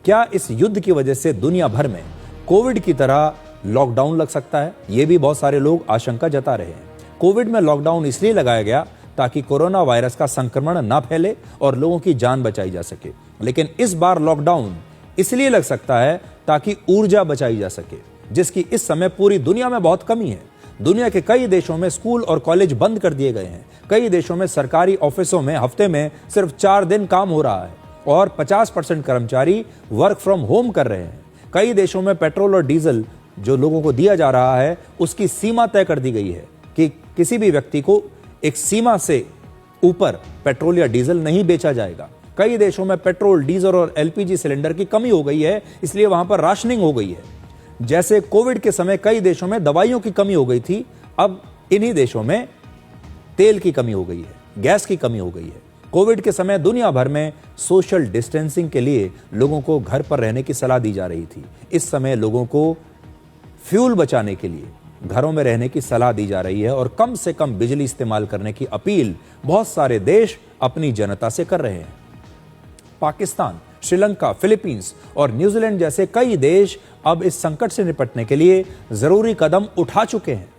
क्या इस युद्ध की वजह से दुनिया भर में कोविड की तरह लॉकडाउन लग सकता है? ये भी बहुत सारे लोग आशंका जता रहे हैं। कोविड में लॉकडाउन इसलिए लगाया गया ताकि कोरोना वायरस का संक्रमण ना फैले और लोगों की जान बचाई जा सके। लेकिन इस बार लॉकडाउन इसलिए लग सकता है ताकि ऊर्जा बचाई जा सके, जिसकी इस समय पूरी दुनिया में बहुत कमी है। दुनिया के कई देशों में स्कूल और कॉलेज बंद कर दिए गए हैं। कई देशों में सरकारी ऑफिसों में हफ्ते में सिर्फ 4 दिन काम हो रहा है और 50% कर्मचारी वर्क फ्रॉम होम कर रहे हैं। कई देशों में पेट्रोल और डीजल जो लोगों को दिया जा रहा है उसकी सीमा तय कर दी गई है कि किसी भी व्यक्ति को एक सीमा से ऊपर पेट्रोल या डीजल नहीं बेचा जाएगा। कई देशों में पेट्रोल, डीजल और एलपीजी सिलेंडर की कमी हो गई है, इसलिए वहां पर राशनिंग हो गई है। जैसे कोविड के समय कई देशों में दवाइयों की कमी हो गई थी, अब इन्हीं देशों में तेल की कमी हो गई है, गैस की कमी हो गई है। कोविड के समय दुनिया भर में सोशल डिस्टेंसिंग के लिए लोगों को घर पर रहने की सलाह दी जा रही थी। इस समय लोगों को फ्यूल बचाने के लिए घरों में रहने की सलाह दी जा रही है और कम से कम बिजली इस्तेमाल करने की अपील बहुत सारे देश अपनी जनता से कर रहे हैं। पाकिस्तान, श्रीलंका, फिलीपींस और न्यूजीलैंड जैसे कई देश अब इस संकट से निपटने के लिए जरूरी कदम उठा चुके हैं।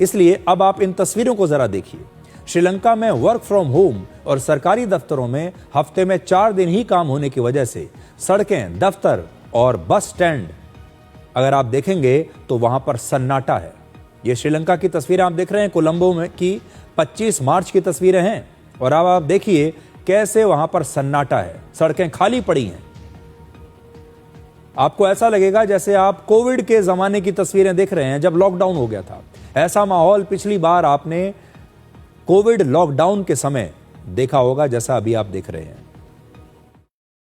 इसलिए अब आप इन तस्वीरों को जरा देखिए। श्रीलंका में वर्क फ्रॉम होम और सरकारी दफ्तरों में हफ्ते में 4 दिन ही काम होने की वजह से सड़कें, दफ्तर और बस स्टैंड अगर आप देखेंगे तो वहां पर सन्नाटा है। ये श्रीलंका की तस्वीरें आप देख रहे हैं, कोलंबो में की 25 मार्च की तस्वीरें हैं और अब आप देखिए कैसे वहां पर सन्नाटा है, सड़कें खाली पड़ी हैं। आपको ऐसा लगेगा जैसे आप कोविड के जमाने की तस्वीरें देख रहे हैं जब लॉकडाउन हो गया था। ऐसा माहौल पिछली बार आपने कोविड लॉकडाउन के समय देखा होगा जैसा अभी आप देख रहे हैं।